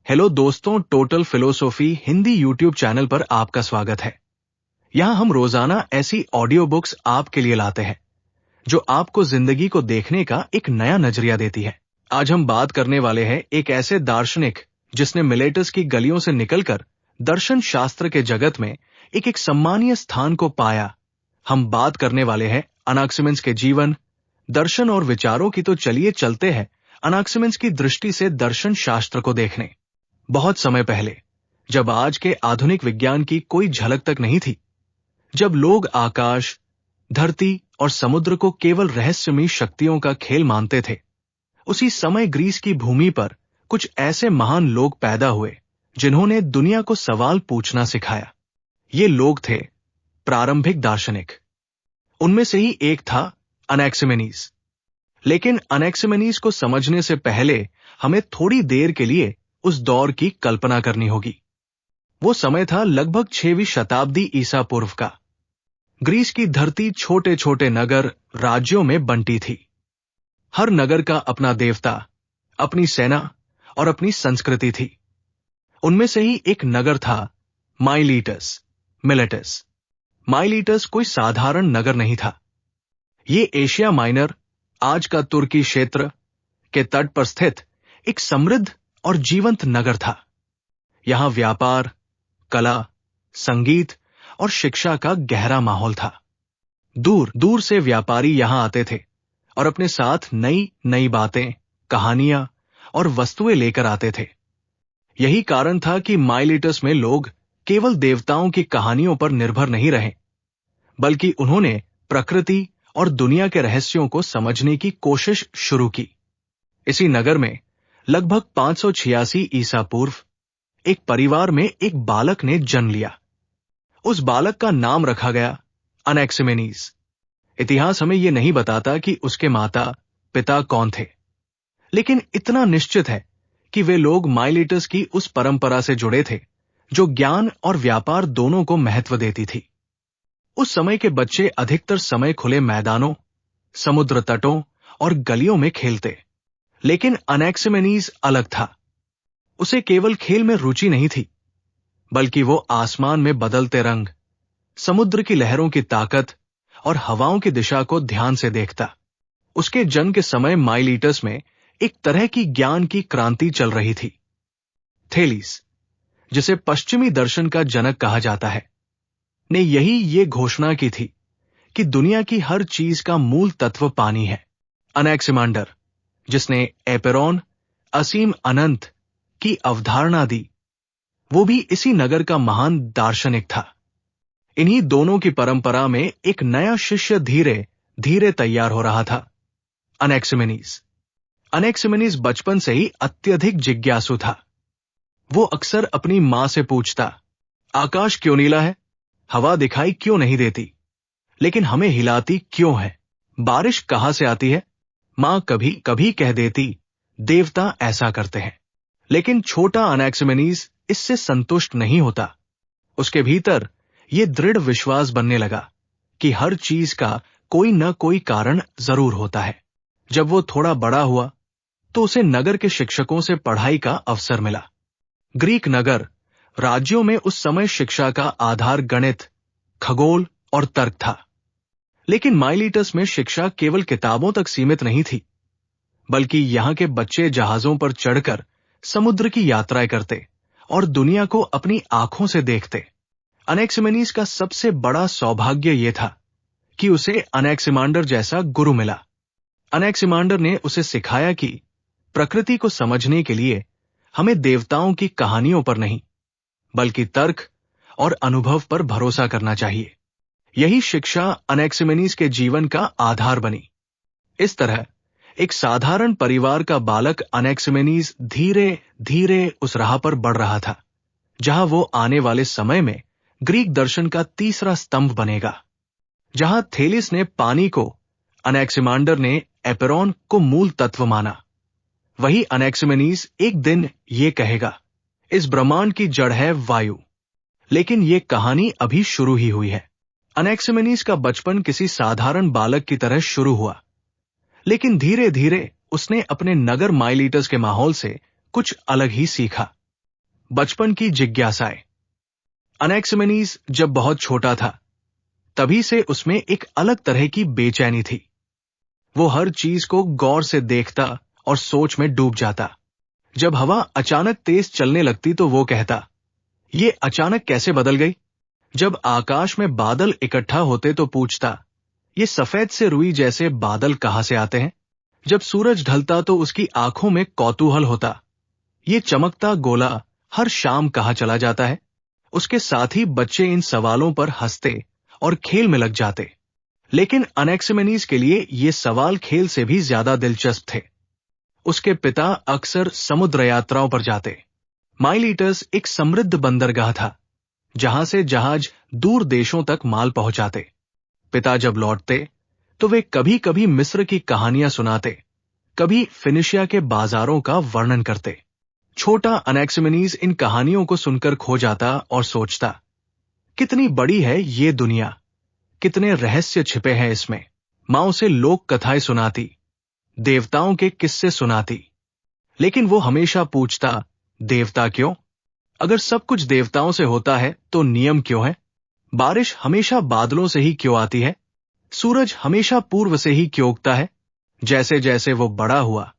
Hello दोस्तों, total philosophy Hindi YouTube channel पर आपका स्वागत है। यहाँ हम रोजाना ऐसी ऑडियो बुक्स आपके लिए लाते हैं जो आपको जिंदगी को देखने का एक नया नजरिया देती है। आज हम बात करने वाले हैं एक ऐसे दार्शनिक जिसने मिलेटस की गलियों से निकलकर दर्शन शास्त्र के जगत में एक सम्मानीय स्थान को पाया। हम बात करने वाले हैं अनाक्सिमेंस के जीवन, दर्शन और विचारों की। तो चलिए चलते हैं अनाक्सिमेंस की दृष्टि से दर्शन शास्त्र को देखने। बहुत समय पहले, जब आज के आधुनिक विज्ञान की कोई झलक तक नहीं थी, जब लोग आकाश, धरती और समुद्र को केवल रहस्यमयी शक्तियों का खेल मानते थे, उसी समय ग्रीस की भूमि पर कुछ ऐसे महान लोग पैदा हुए जिन्होंने दुनिया को सवाल पूछना सिखाया। ये लोग थे प्रारंभिक दार्शनिक। उनमें से ही एक था अनैक्सिमेनीज। लेकिन अनैक्सिमेनीज को समझने से पहले हमें थोड़ी देर के लिए उस दौर की कल्पना करनी होगी। वो समय था लगभग 6वीं शताब्दी ईसा पूर्व का। ग्रीस की धरती छोटे छोटे नगर, राज्यों में बंटी थी। हर नगर का अपना देवता, अपनी सेना और अपनी संस्कृति थी। उनमें से ही एक नगर था मिलेटस। माइलीटस कोई साधारण नगर नहीं था। ये एशिया माइनर, आज का तुर्की क्षेत्र, के तट पर स्थित एक समृद्ध और जीवंत नगर था। यहां व्यापार, कला, संगीत और शिक्षा का गहरा माहौल था। दूर दूर से व्यापारी यहां आते थे और अपने साथ नई नई बातें, कहानियां और वस्तुएं लेकर आते थे। यही कारण था कि माइलीटस में लोग केवल देवताओं की कहानियों पर निर्भर नहीं रहे, बल्कि उन्होंने प्रकृति और दुनिया के रहस्यों को समझने की कोशिश शुरू की। इसी नगर में लगभग 586 ईसा पूर्व एक परिवार में एक बालक ने जन्म लिया। उस बालक का नाम रखा गया अनैक्सिमेनीज। इतिहास हमें यह नहीं बताता कि उसके माता पिता कौन थे, लेकिन इतना निश्चित है कि वे लोग माइलीटस की उस परंपरा से जुड़े थे जो ज्ञान और व्यापार दोनों को महत्व देती थी। उस समय के बच्चे अधिकतर समय खुले मैदानों, समुद्र तटों और गलियों में खेलते। लेकिन अनैक्सिमेनीज अलग था। उसे केवल खेल में रुचि नहीं थी, बल्कि वो आसमान में बदलते रंग, समुद्र की लहरों की ताकत और हवाओं की दिशा को ध्यान से देखता। उसके जन्म के समय माइलीटस में एक तरह की ज्ञान की क्रांति चल रही थी। थेलीस, जिसे पश्चिमी दर्शन का जनक कहा जाता है, ने ये घोषणा की थी कि दुनिया की हर चीज का मूल तत्व पानी है। अनैक्सिमांडर, जिसने एपेरॉन, असीम अनंत की अवधारणा दी, वो भी इसी नगर का महान दार्शनिक था। इन्हीं दोनों की परंपरा में एक नया शिष्य धीरे धीरे तैयार हो रहा था, अनैक्सिमेनीज बचपन से ही अत्यधिक जिज्ञासु था। वो अक्सर अपनी मां से पूछता, आकाश क्यों नीला है? हवा दिखाई क्यों नहीं देती? लेकिन हमें हिलाती क्यों है? बारिश कहां से आती है? मां कभी कभी कह देती, देवता ऐसा करते हैं। लेकिन छोटा अनैक्सिमेनीज इससे संतुष्ट नहीं होता। उसके भीतर यह दृढ़ विश्वास बनने लगा कि हर चीज का कोई न कोई कारण जरूर होता है। जब वो थोड़ा बड़ा हुआ तो उसे नगर के शिक्षकों से पढ़ाई का अवसर मिला। ग्रीक नगर राज्यों में उस समय शिक्षा का आधार गणित, खगोल और तर्क था। लेकिन माइलीटस में शिक्षा केवल किताबों तक सीमित नहीं थी, बल्कि यहां के बच्चे जहाजों पर चढ़कर समुद्र की यात्राएं करते और दुनिया को अपनी आंखों से देखते। अनैक्सिमेनीज का सबसे बड़ा सौभाग्य यह था कि उसे अनैक्सिमांडर जैसा गुरु मिला। अनैक्सिमांडर ने उसे सिखाया कि प्रकृति को समझने के लिए हमें देवताओं की कहानियों पर नहीं, बल्कि तर्क और अनुभव पर भरोसा करना चाहिए। यही शिक्षा अनैक्सिमेनीज के जीवन का आधार बनी। इस तरह एक साधारण परिवार का बालक अनैक्सिमेनीज धीरे धीरे उस राह पर बढ़ रहा था जहां वो आने वाले समय में ग्रीक दर्शन का तीसरा स्तंभ बनेगा। जहां थेलिस ने पानी को, अनैक्सिमांडर ने एपेरॉन को मूल तत्व माना, वही अनैक्सिमेनीज एक दिन ये कहेगा, इस ब्रह्मांड की जड़ है वायु। लेकिन ये कहानी अभी शुरू ही हुई है। अनैक्सिमेनीज का बचपन किसी साधारण बालक की तरह शुरू हुआ, लेकिन धीरे धीरे उसने अपने नगर माइलीटस के माहौल से कुछ अलग ही सीखा। बचपन की जिज्ञासाएं। अनैक्सिमेनीज जब बहुत छोटा था, तभी से उसमें एक अलग तरह की बेचैनी थी। वो हर चीज को गौर से देखता और सोच में डूब जाता। जब हवा अचानक तेज चलने लगती तो वो कहता, ये अचानक कैसे बदल गई? जब आकाश में बादल इकट्ठा होते तो पूछता, ये सफेद से रुई जैसे बादल कहां से आते हैं? जब सूरज ढलता तो उसकी आंखों में कौतूहल होता, ये चमकता गोला हर शाम कहां चला जाता है? उसके साथी बच्चे इन सवालों पर हंसते और खेल में लग जाते। लेकिन अनैक्सिमेनीज के लिए ये सवाल खेल से भी ज्यादा दिलचस्प थे। उसके पिता अक्सर समुद्र यात्राओं पर जाते। माइलीटस एक समृद्ध बंदरगाह था, जहां से जहाज दूर देशों तक माल पहुंचाते। पिता जब लौटते तो वे कभी कभी मिस्र की कहानियां सुनाते, कभी फिनिशिया के बाजारों का वर्णन करते। छोटा अनैक्सिमेनीज इन कहानियों को सुनकर खो जाता और सोचता, कितनी बड़ी है ये दुनिया, कितने रहस्य छिपे हैं इसमें। माँ उसे लोक कथाएं सुनाती, देवताओं के किस्से सुनाती, लेकिन वो हमेशा पूछता, देवता क्यों? अगर सब कुछ देवताओं से होता है तो नियम क्यों है? बारिश हमेशा बादलों से ही क्यों आती है? सूरज हमेशा पूर्व से ही क्यों उगता है? जैसे जैसे वो बड़ा हुआ,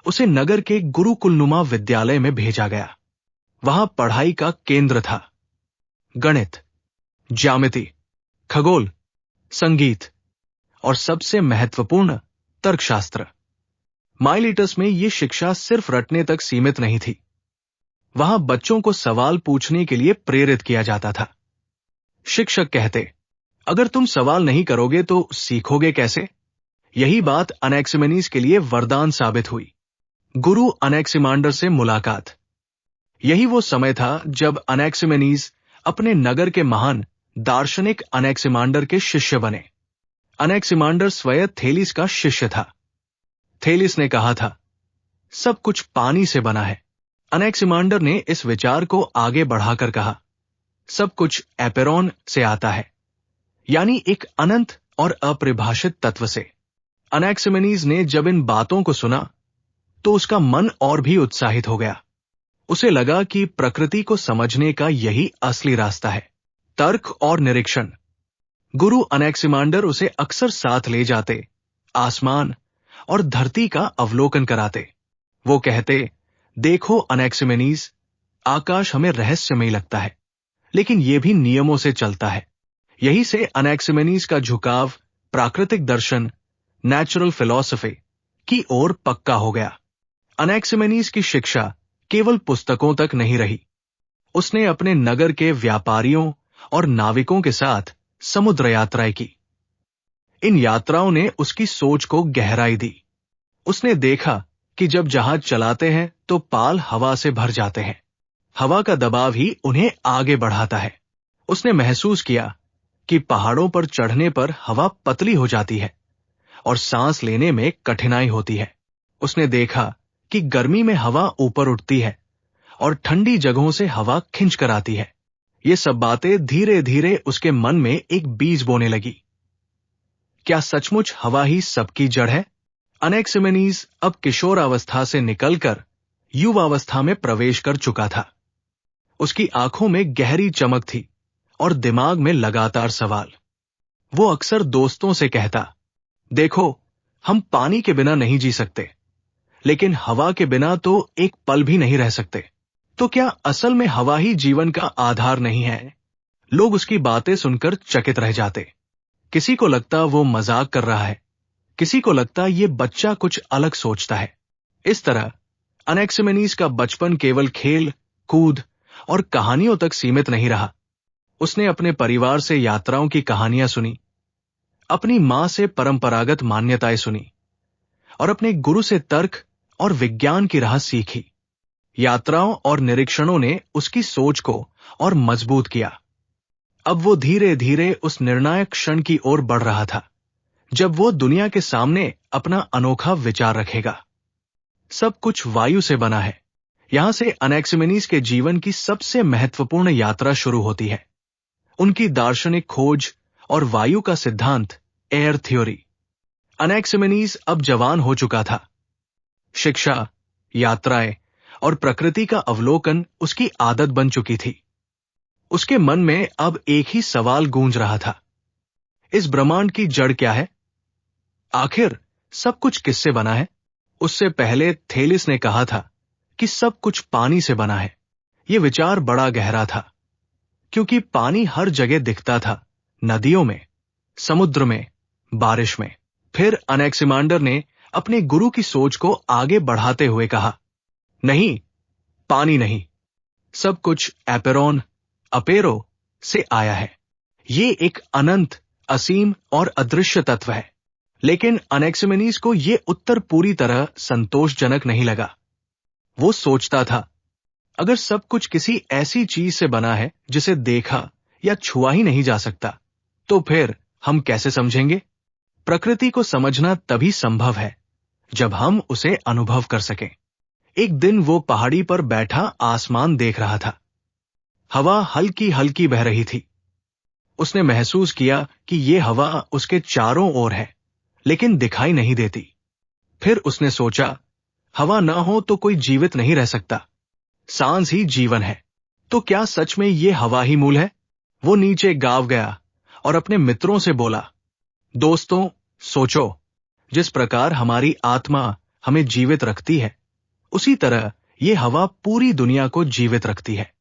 उसे नगर के गुरुकुलनुमा विद्यालय में भेजा गया। वहां पढ़ाई का केंद्र था। गणित, ज्यामिति, खगोल, संगीत और सबसे महत्वपूर्ण तर्कशास्त्र। माइलीटस में ये शिक्षा सिर्फ रटने तक सीमित नहीं थी। वहां बच्चों को सवाल पूछने के लिए प्रेरित किया जाता था। शिक्षक कहते, अगर तुम सवाल नहीं करोगे तो सीखोगे कैसे? यही बात अनैक्सिमेनीज के लिए वरदान साबित हुई। गुरु अनैक्सिमांडर से मुलाकात। यही वो समय था जब अनैक्सिमेनीज अपने नगर के महान दार्शनिक अनैक्सिमांडर के शिष्य बने। अनैक्सिमांडर स्वयं थेलिस का शिष्य था। थेलिस ने कहा था, सब कुछ पानी से बना है। अनैक्सिमांडर ने इस विचार को आगे बढ़ाकर कहा, सब कुछ एपेरॉन से आता है, यानी एक अनंत और अपरिभाषित तत्व से। अनैक्सिमेनीज ने जब इन बातों को सुना तो उसका मन और भी उत्साहित हो गया। उसे लगा कि प्रकृति को समझने का यही असली रास्ता है, तर्क और निरीक्षण। गुरु अनैक्सिमांडर उसे अक्सर साथ ले जाते, आसमान और धरती का अवलोकन कराते। वो कहते, देखो अनैक्सिमेनीज, आकाश हमें रहस्यमय लगता है, लेकिन यह भी नियमों से चलता है। यही से अनैक्सिमेनीज का झुकाव प्राकृतिक दर्शन, नेचुरल फिलॉसफी की ओर पक्का हो गया। अनैक्सिमेनीज की शिक्षा केवल पुस्तकों तक नहीं रही। उसने अपने नगर के व्यापारियों और नाविकों के साथ समुद्र यात्राएं की। इन यात्राओं ने उसकी सोच को गहराई दी। उसने देखा कि जब जहाज चलाते हैं तो पाल हवा से भर जाते हैं। हवा का दबाव ही उन्हें आगे बढ़ाता है। उसने महसूस किया कि पहाड़ों पर चढ़ने पर हवा पतली हो जाती है और सांस लेने में कठिनाई होती है। उसने देखा कि गर्मी में हवा ऊपर उठती है और ठंडी जगहों से हवा खिंच कर आती है। ये सब बातें धीरे धीरे उसके मन में एक बीज बोने लगी। क्या सचमुच हवा ही सबकी जड़ है? अनैक्सिमेनीज अब किशोरावस्था से निकलकर युवावस्था में प्रवेश कर चुका था। उसकी आंखों में गहरी चमक थी और दिमाग में लगातार सवाल। वो अक्सर दोस्तों से कहता, देखो, हम पानी के बिना नहीं जी सकते, लेकिन हवा के बिना तो एक पल भी नहीं रह सकते। तो क्या असल में हवा ही जीवन का आधार नहीं है? लोग उसकी बातें सुनकर चकित रह जाते। किसी को लगता वो मजाक कर रहा है, किसी को लगता ये बच्चा कुछ अलग सोचता है। इस तरह अनैक्सिमेनीज का बचपन केवल खेल, कूद और कहानियों तक सीमित नहीं रहा। उसने अपने परिवार से यात्राओं की कहानियां सुनी, अपनी मां से परंपरागत मान्यताएं सुनी और अपने गुरु से तर्क और विज्ञान की राह सीखी। यात्राओं और निरीक्षणों ने उसकी सोच को और मजबूत किया। अब वो धीरे धीरे उस निर्णायक क्षण की ओर बढ़ रहा था जब वो दुनिया के सामने अपना अनोखा विचार रखेगा। सब कुछ वायु से बना है। यहां से अनैक्सिमेनीज के जीवन की सबसे महत्वपूर्ण यात्रा शुरू होती है। उनकी दार्शनिक खोज और वायु का सिद्धांत, एयर थ्योरी। अनैक्सिमेनीज अब जवान हो चुका था। शिक्षा, यात्राएं और प्रकृति का अवलोकन उसकी आदत बन चुकी थी। उसके मन में अब एक ही सवाल गूंज रहा था, इस ब्रह्मांड की जड़ क्या है? आखिर सब कुछ किससे बना है? उससे पहले थेलिस ने कहा था कि सब कुछ पानी से बना है। यह विचार बड़ा गहरा था, क्योंकि पानी हर जगह दिखता था, नदियों में, समुद्र में, बारिश में। फिर अनेक्सिमांडर ने अपने गुरु की सोच को आगे बढ़ाते हुए कहा, नहीं, पानी नहीं, सब कुछ एपेरोन, अपेरो से आया है। ये एक अनंत, असीम और अदृश्य तत्व है। लेकिन अनेक्सिमेनीज को यह उत्तर पूरी तरह संतोषजनक नहीं लगा। वो सोचता था, अगर सब कुछ किसी ऐसी चीज से बना है जिसे देखा या छुआ ही नहीं जा सकता, तो फिर हम कैसे समझेंगे? प्रकृति को समझना तभी संभव है जब हम उसे अनुभव कर सकें। एक दिन वो पहाड़ी पर बैठा आसमान देख रहा था। हवा हल्की हल्की बह रही थी। उसने महसूस किया कि ये हवा उसके चारों ओर है, लेकिन दिखाई नहीं देती। फिर उसने सोचा, हवा न हो तो कोई जीवित नहीं रह सकता, सांस ही जीवन है। तो क्या सच में ये हवा ही मूल है? वो नीचे गाँव गया और अपने मित्रों से बोला, दोस्तों, सोचो, जिस प्रकार हमारी आत्मा हमें जीवित रखती है, उसी तरह ये हवा पूरी दुनिया को जीवित रखती है।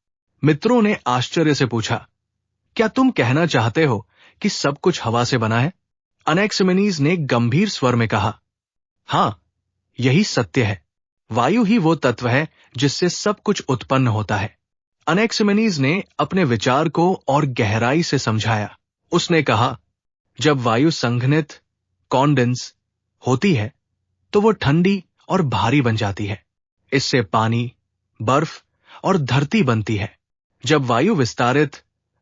मित्रों ने आश्चर्य से पूछा, क्या तुम कहना चाहते हो कि सब कुछ हवा से बना है? अनेक्सिमेनीज ने गंभीर स्वर में कहा, हां, यही सत्य है। वायु ही वो तत्व है जिससे सब कुछ उत्पन्न होता है। अनेक्सिमेनीज ने अपने विचार को और गहराई से समझाया। उसने कहा, जब वायु संघनित, कॉन्डेंस होती है, तो वो ठंडी और भारी बन जाती है। इससे पानी, बर्फ और धरती बनती है। जब वायु विस्तारित,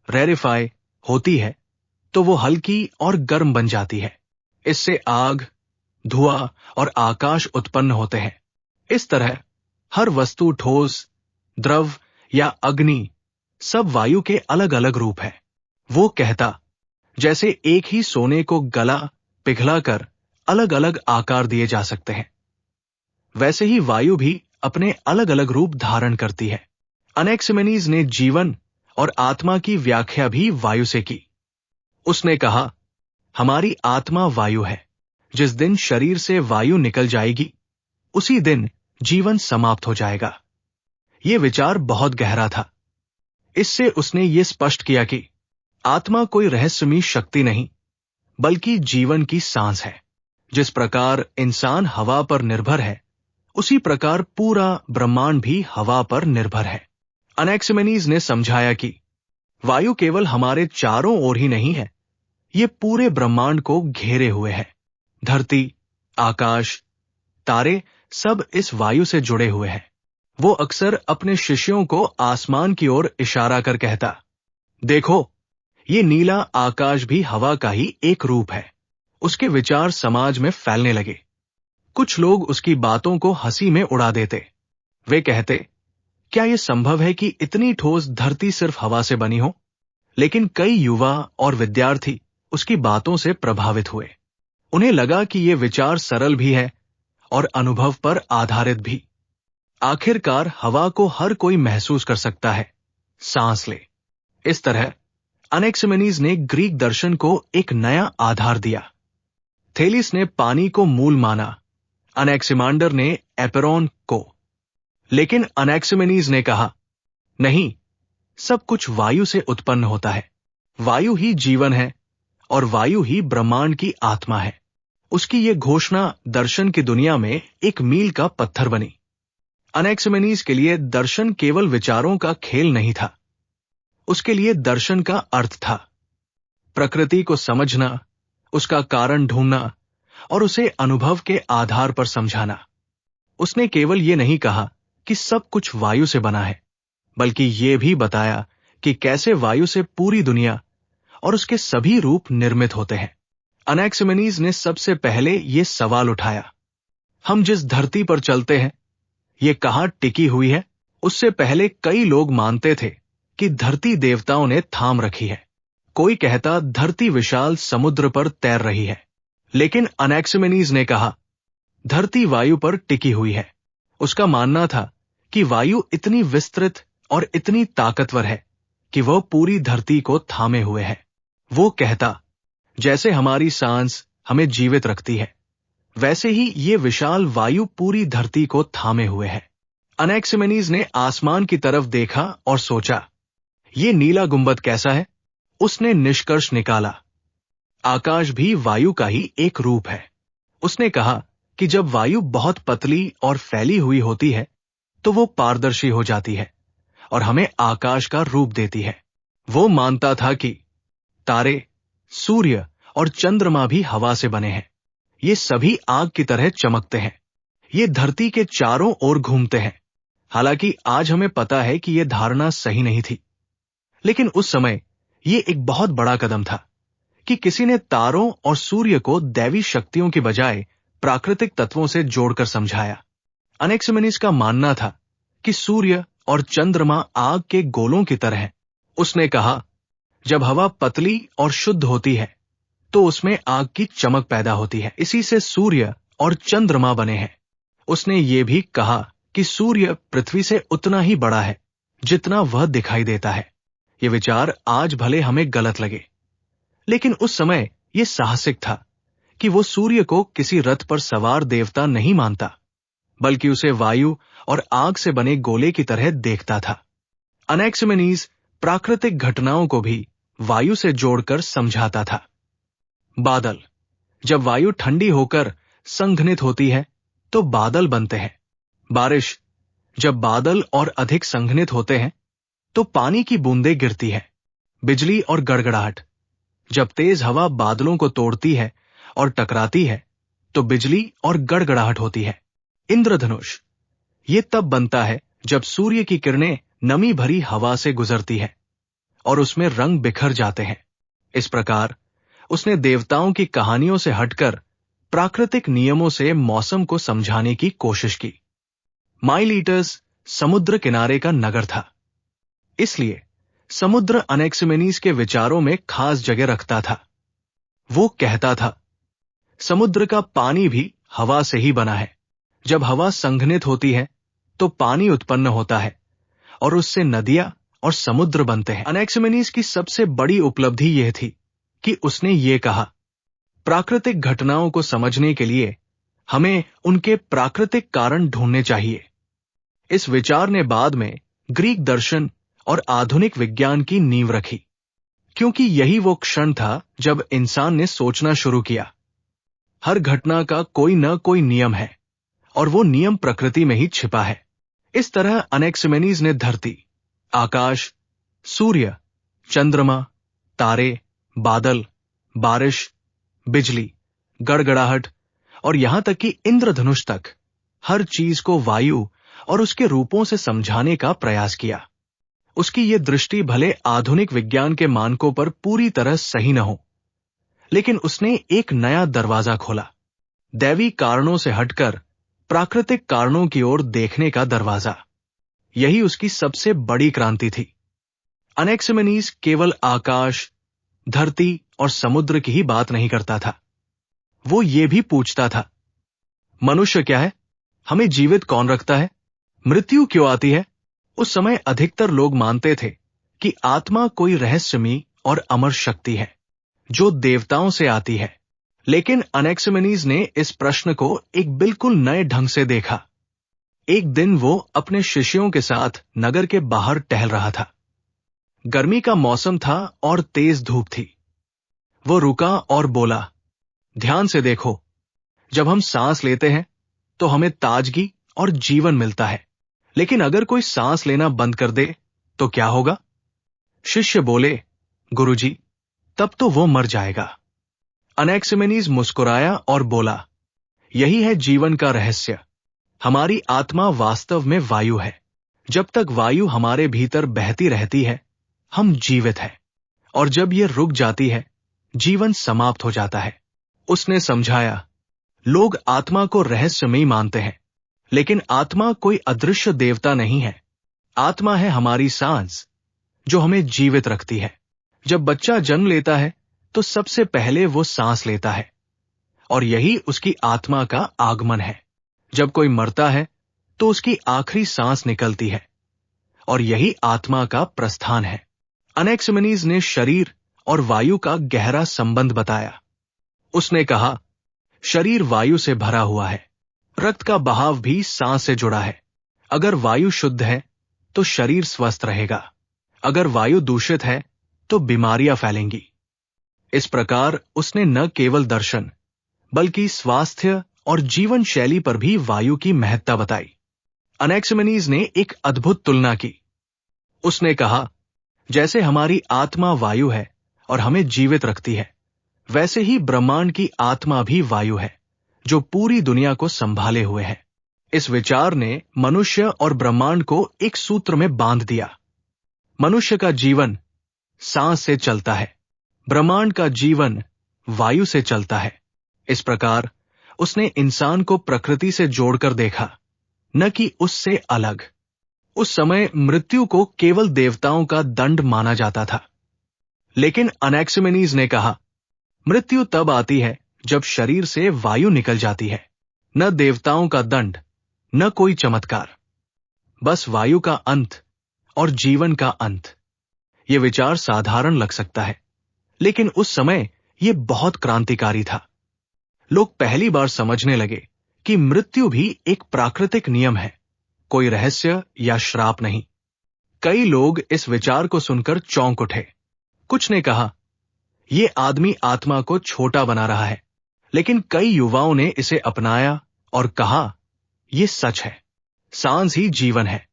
रेरिफाई होती है, तो वो हल्की और गर्म बन जाती है। इससे आग, धुआं और आकाश उत्पन्न होते हैं। इस तरह हर वस्तु, ठोस, द्रव या अग्नि, सब वायु के अलग अलग रूप है। वो कहता, जैसे एक ही सोने को गला पिघलाकर अलग अलग आकार दिए जा सकते हैं, वैसे ही वायु भी अपने अलग अलग रूप धारण करती है। अनेक्सिमेनीज ने जीवन और आत्मा की व्याख्या भी वायु से की। उसने कहा, हमारी आत्मा वायु है। जिस दिन शरीर से वायु निकल जाएगी, उसी दिन जीवन समाप्त हो जाएगा। यह विचार बहुत गहरा था। इससे उसने ये स्पष्ट किया कि आत्मा कोई रहस्यमयी शक्ति नहीं, बल्कि जीवन की सांस है। जिस प्रकार इंसान हवा पर निर्भर है, उसी प्रकार पूरा ब्रह्मांड भी हवा पर निर्भर है। अनेक्सिमेनीज ने समझाया कि वायु केवल हमारे चारों ओर ही नहीं है, ये पूरे ब्रह्मांड को घेरे हुए है। धरती, आकाश, तारे सब इस वायु से जुड़े हुए हैं। वो अक्सर अपने शिष्यों को आसमान की ओर इशारा कर कहता, देखो, ये नीला आकाश भी हवा का ही एक रूप है। उसके विचार समाज में फैलने लगे। कुछ लोग उसकी बातों को हंसी में उड़ा देते। वे कहते, क्या यह संभव है कि इतनी ठोस धरती सिर्फ हवा से बनी हो? लेकिन कई युवा और विद्यार्थी उसकी बातों से प्रभावित हुए। उन्हें लगा कि यह विचार सरल भी है और अनुभव पर आधारित भी। आखिरकार हवा को हर कोई महसूस कर सकता है, सांस ले। इस तरह अनेक्सिमेनीज ने ग्रीक दर्शन को एक नया आधार दिया। थेलिस ने पानी को मूल माना, अनेक्सिमांडर ने एपेरोन को। लेकिन अनेक्सिमेनीज ने कहा, नहीं, सब कुछ वायु से उत्पन्न होता है। वायु ही जीवन है और वायु ही ब्रह्मांड की आत्मा है। उसकी ये घोषणा दर्शन की दुनिया में एक मील का पत्थर बनी। अनेक्सिमेनीज के लिए दर्शन केवल विचारों का खेल नहीं था। उसके लिए दर्शन का अर्थ था प्रकृति को समझना, उसका कारण ढूंढना और उसे अनुभव के आधार पर समझाना। उसने केवल ये नहीं कहा कि सब कुछ वायु से बना है, बल्कि ये भी बताया कि कैसे वायु से पूरी दुनिया और उसके सभी रूप निर्मित होते हैं। अनेक्सिमेनीज ने सबसे पहले ये सवाल उठाया, हम जिस धरती पर चलते हैं, ये कहां टिकी हुई है? उससे पहले कई लोग मानते थे कि धरती देवताओं ने थाम रखी है। कोई कहता धरती विशाल समुद्र पर तैर रही है। लेकिन अनेक्सिमेनीज ने कहा, धरती वायु पर टिकी हुई है। उसका मानना था कि वायु इतनी विस्तृत और इतनी ताकतवर है कि वह पूरी धरती को थामे हुए है। वो कहता, जैसे हमारी सांस हमें जीवित रखती है, वैसे ही ये विशाल वायु पूरी धरती को थामे हुए है। अनैक्सिमेनीज ने आसमान की तरफ देखा और सोचा, ये नीला गुंबद कैसा है? उसने निष्कर्ष निकाला, आकाश भी वायु का ही एक रूप है। उसने कहा कि जब वायु बहुत पतली और फैली हुई होती है तो वो पारदर्शी हो जाती है और हमें आकाश का रूप देती है। वो मानता था कि तारे, सूर्य और चंद्रमा भी हवा से बने हैं। ये सभी आग की तरह चमकते हैं। ये धरती के चारों ओर घूमते हैं। हालांकि आज हमें पता है कि यह धारणा सही नहीं थी, लेकिन उस समय ये एक बहुत बड़ा कदम था कि किसी ने तारों और सूर्य को दैवी शक्तियों की बजाय प्राकृतिक तत्वों से जोड़कर समझाया। अनैक्सिमेनीज का मानना था कि सूर्य और चंद्रमा आग के गोलों की तरह हैं। उसने कहा, जब हवा पतली और शुद्ध होती है तो उसमें आग की चमक पैदा होती है। इसी से सूर्य और चंद्रमा बने हैं। उसने ये भी कहा कि सूर्य पृथ्वी से उतना ही बड़ा है जितना वह दिखाई देता है। ये विचार आज भले हमें गलत लगे, लेकिन उस समय यह साहसिक था कि वो सूर्य को किसी रथ पर सवार देवता नहीं मानता, बल्कि उसे वायु और आग से बने गोले की तरह देखता था। अनैक्सिमेनीज प्राकृतिक घटनाओं को भी वायु से जोड़कर समझाता था। बादल, जब वायु ठंडी होकर संघनित होती है तो बादल बनते हैं। बारिश, जब बादल और अधिक संघनित होते हैं तो पानी की बूंदें गिरती है। बिजली और गड़गड़ाहट, जब तेज हवा बादलों को तोड़ती है और टकराती है तो बिजली और गड़गड़ाहट होती है। इंद्रधनुष, ये तब बनता है जब सूर्य की किरणें नमी भरी हवा से गुजरती है और उसमें रंग बिखर जाते हैं। इस प्रकार उसने देवताओं की कहानियों से हटकर प्राकृतिक नियमों से मौसम को समझाने की कोशिश की। माइलीटस समुद्र किनारे का नगर था, इसलिए समुद्र अनैक्सिमेनीज के विचारों में खास जगह रखता था। वो कहता था, समुद्र का पानी भी हवा से ही बना है। जब हवा संघनित होती है तो पानी उत्पन्न होता है और उससे नदियां और समुद्र बनते हैं। अनैक्सिमेनीज की सबसे बड़ी उपलब्धि यह थी कि उसने ये कहा, प्राकृतिक घटनाओं को समझने के लिए हमें उनके प्राकृतिक कारण ढूंढने चाहिए। इस विचार ने बाद में ग्रीक दर्शन और आधुनिक विज्ञान की नींव रखी, क्योंकि यही वो क्षण था जब इंसान ने सोचना शुरू किया, हर घटना का कोई न कोई नियम है और वो नियम प्रकृति में ही छिपा है। इस तरह अनैक्सिमेनीज ने धरती, आकाश, सूर्य, चंद्रमा, तारे, बादल, बारिश, बिजली, गड़गड़ाहट और यहां तक कि इंद्रधनुष तक हर चीज को वायु और उसके रूपों से समझाने का प्रयास किया। उसकी ये दृष्टि भले आधुनिक विज्ञान के मानकों पर पूरी तरह सही न हो, लेकिन उसने एक नया दरवाजा खोला, दैवी कारणों से हटकर प्राकृतिक कारणों की ओर देखने का दरवाजा। यही उसकी सबसे बड़ी क्रांति थी। अनैक्सिमेनीज केवल आकाश, धरती और समुद्र की ही बात नहीं करता था। वो ये भी पूछता था, मनुष्य क्या है? हमें जीवित कौन रखता है? मृत्यु क्यों आती है? उस समय अधिकतर लोग मानते थे कि आत्मा कोई रहस्यमयी और अमर शक्ति है जो देवताओं से आती है। लेकिन अनैक्सिमेनीज ने इस प्रश्न को एक बिल्कुल नए ढंग से देखा। एक दिन वो अपने शिष्यों के साथ नगर के बाहर टहल रहा था। गर्मी का मौसम था और तेज धूप थी। वो रुका और बोला, ध्यान से देखो, जब हम सांस लेते हैं तो हमें ताजगी और जीवन मिलता है, लेकिन अगर कोई सांस लेना बंद कर दे तो क्या होगा? शिष्य बोले, गुरुजी, तब तो वो मर जाएगा। अनैक्सिमेनीज मुस्कुराया और बोला, यही है जीवन का रहस्य। हमारी आत्मा वास्तव में वायु है। जब तक वायु हमारे भीतर बहती रहती है, हम जीवित हैं, और जब ये रुक जाती है, जीवन समाप्त हो जाता है। उसने समझाया, लोग आत्मा को रहस्यमयी मानते हैं, लेकिन आत्मा कोई अदृश्य देवता नहीं है। आत्मा है हमारी सांस, जो हमें जीवित रखती है। जब बच्चा जन्म लेता है तो सबसे पहले वो सांस लेता है, और यही उसकी आत्मा का आगमन है। जब कोई मरता है तो उसकी आखिरी सांस निकलती है, और यही आत्मा का प्रस्थान है। अनैक्सिमेनीज ने शरीर और वायु का गहरा संबंध बताया। उसने कहा, शरीर वायु से भरा हुआ है, रक्त का बहाव भी सांस से जुड़ा है। अगर वायु शुद्ध है तो शरीर स्वस्थ रहेगा, अगर वायु दूषित है तो बीमारियां फैलेंगी। इस प्रकार उसने न केवल दर्शन बल्कि स्वास्थ्य और जीवन शैली पर भी वायु की महत्ता बताई। अनैक्सिमेनीज ने एक अद्भुत तुलना की। उसने कहा, जैसे हमारी आत्मा वायु है और हमें जीवित रखती है, वैसे ही ब्रह्मांड की आत्मा भी वायु है जो पूरी दुनिया को संभाले हुए है। इस विचार ने मनुष्य और ब्रह्मांड को एक सूत्र में बांध दिया। मनुष्य का जीवन सांस से चलता है, ब्रह्मांड का जीवन वायु से चलता है। इस प्रकार उसने इंसान को प्रकृति से जोड़कर देखा, न कि उससे अलग। उस समय मृत्यु को केवल देवताओं का दंड माना जाता था, लेकिन अनैक्सिमेनीज ने कहा, मृत्यु तब आती है जब शरीर से वायु निकल जाती है। न देवताओं का दंड, न कोई चमत्कार, बस वायु का अंत और जीवन का अंत। यह विचार साधारण लग सकता है, लेकिन उस समय यह बहुत क्रांतिकारी था। लोग पहली बार समझने लगे कि मृत्यु भी एक प्राकृतिक नियम है, कोई रहस्य या श्राप नहीं। कई लोग इस विचार को सुनकर चौंक उठे। कुछ ने कहा, यह आदमी आत्मा को छोटा बना रहा है, लेकिन कई युवाओं ने इसे अपनाया और कहा, यह सच है, सांस ही जीवन है।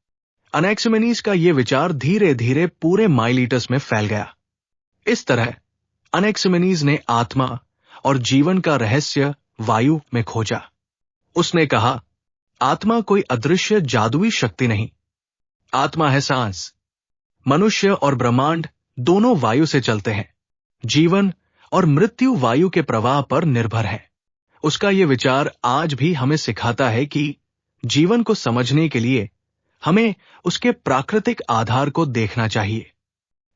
अनैक्सिमेनीज का यह विचार धीरे धीरे पूरे माइलीटस में फैल गया। इस तरह अनैक्सिमेनीज ने आत्मा और जीवन का रहस्य वायु में खोजा। उसने कहा, आत्मा कोई अदृश्य जादुई शक्ति नहीं, आत्मा है सांस। मनुष्य और ब्रह्मांड दोनों वायु से चलते हैं। जीवन और मृत्यु वायु के प्रवाह पर निर्भर है। उसका यह विचार आज भी हमें सिखाता है कि जीवन को समझने के लिए हमें उसके प्राकृतिक आधार को देखना चाहिए।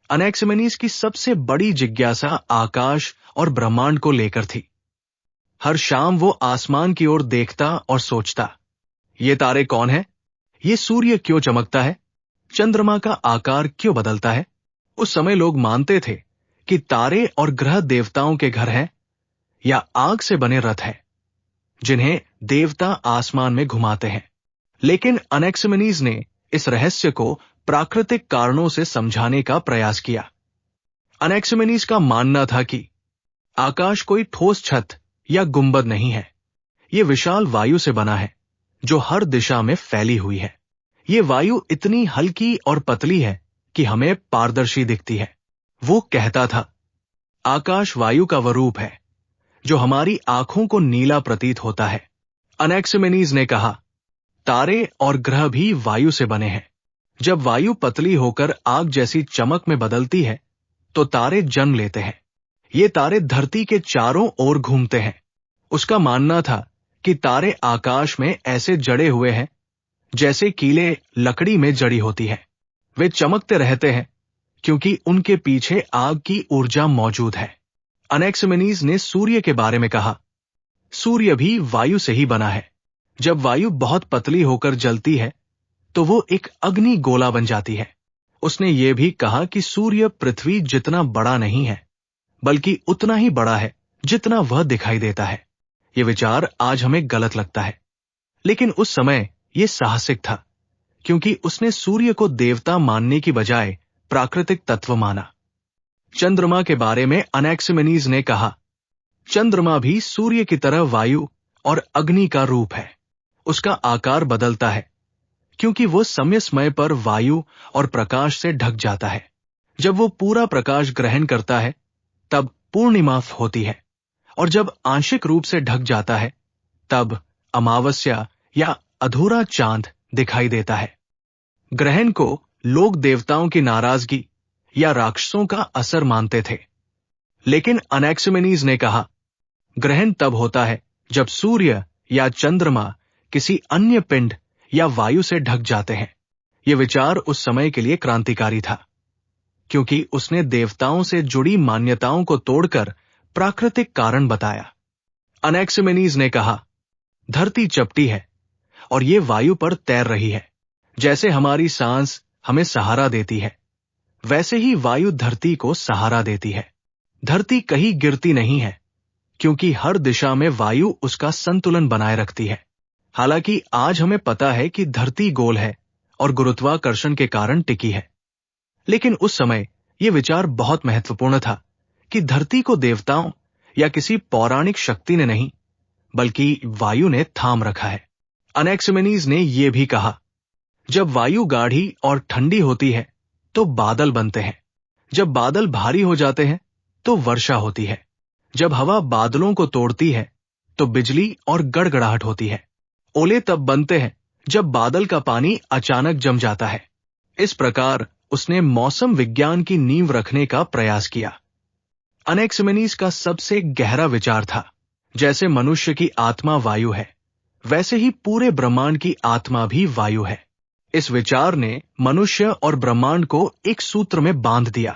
अनैक्सिमेनीज की सबसे बड़ी जिज्ञासा आकाश और ब्रह्मांड को लेकर थी। हर शाम वो आसमान की ओर देखता और सोचता, ये तारे कौन है? ये सूर्य क्यों चमकता है? चंद्रमा का आकार क्यों बदलता है? उस समय लोग मानते थे कि तारे और ग्रह देवताओं के घर हैं या आग से बने रथ हैं, जिन्हें देवता आसमान में घुमाते हैं। लेकिन अनैक्सिमेनीज ने इस रहस्य को प्राकृतिक कारणों से समझाने का प्रयास किया। अनैक्सिमेनीज का मानना था कि आकाश कोई ठोस छत या गुंबद नहीं है, यह विशाल वायु से बना है जो हर दिशा में फैली हुई है। ये वायु इतनी हल्की और पतली है कि हमें पारदर्शी दिखती है। वो कहता था, आकाश वायु का वह रूप है जो हमारी आंखों को नीला प्रतीत होता है। अनैक्सिमेनीज ने कहा, तारे और ग्रह भी वायु से बने हैं। जब वायु पतली होकर आग जैसी चमक में बदलती है तो तारे जन्म लेते हैं। ये तारे धरती के चारों ओर घूमते हैं। उसका मानना था कि तारे आकाश में ऐसे जड़े हुए हैं जैसे कीले लकड़ी में जड़ी होती है। वे चमकते रहते हैं क्योंकि उनके पीछे आग की ऊर्जा मौजूद है। अनैक्सिमेनीज ने सूर्य के बारे में कहा, सूर्य भी वायु से ही बना है। जब वायु बहुत पतली होकर जलती है तो वो एक अग्नि गोला बन जाती है। उसने ये भी कहा कि सूर्य पृथ्वी जितना बड़ा नहीं है, बल्कि उतना ही बड़ा है जितना वह दिखाई देता है। ये विचार आज हमें गलत लगता है, लेकिन उस समय यह साहसिक था, क्योंकि उसने सूर्य को देवता मानने की बजाय प्राकृतिक तत्व माना। चंद्रमा के बारे में अनैक्सिमेनीज ने कहा, चंद्रमा भी सूर्य की तरह वायु और अग्नि का रूप है। उसका आकार बदलता है क्योंकि वो समय समय पर वायु और प्रकाश से ढक जाता है। जब वो पूरा प्रकाश ग्रहण करता है तब पूर्णिमा होती है, और जब आंशिक रूप से ढक जाता है तब अमावस्या या अधूरा चांद दिखाई देता है। ग्रहण को लोग देवताओं की नाराजगी या राक्षसों का असर मानते थे, लेकिन अनैक्सिमेनीज ने कहा, ग्रहण तब होता है जब सूर्य या चंद्रमा किसी अन्य पिंड या वायु से ढक जाते हैं। यह विचार उस समय के लिए क्रांतिकारी था, क्योंकि उसने देवताओं से जुड़ी मान्यताओं को तोड़कर प्राकृतिक कारण बताया। अनैक्सिमेनीज ने कहा, धरती चपटी है और ये वायु पर तैर रही है। जैसे हमारी सांस हमें सहारा देती है, वैसे ही वायु धरती को सहारा देती है। धरती कहीं गिरती नहीं है, क्योंकि हर दिशा में वायु उसका संतुलन बनाए रखती है। हालांकि आज हमें पता है कि धरती गोल है और गुरुत्वाकर्षण के कारण टिकी है, लेकिन उस समय यह विचार बहुत महत्वपूर्ण था कि धरती को देवताओं या किसी पौराणिक शक्ति ने नहीं, बल्कि वायु ने थाम रखा है। अनैक्सिमेनीज ने यह भी कहा, जब वायु गाढ़ी और ठंडी होती है तो बादल बनते हैं, जब बादल भारी हो जाते हैं तो वर्षा होती है, जब हवा बादलों को तोड़ती है तो बिजली और गड़गड़ाहट होती है। ओले तब बनते हैं जब बादल का पानी अचानक जम जाता है। इस प्रकार उसने मौसम विज्ञान की नींव रखने का प्रयास किया। अनैक्सिमेनीज का सबसे गहरा विचार था, जैसे मनुष्य की आत्मा वायु है, वैसे ही पूरे ब्रह्मांड की आत्मा भी वायु है। इस विचार ने मनुष्य और ब्रह्मांड को एक सूत्र में बांध दिया।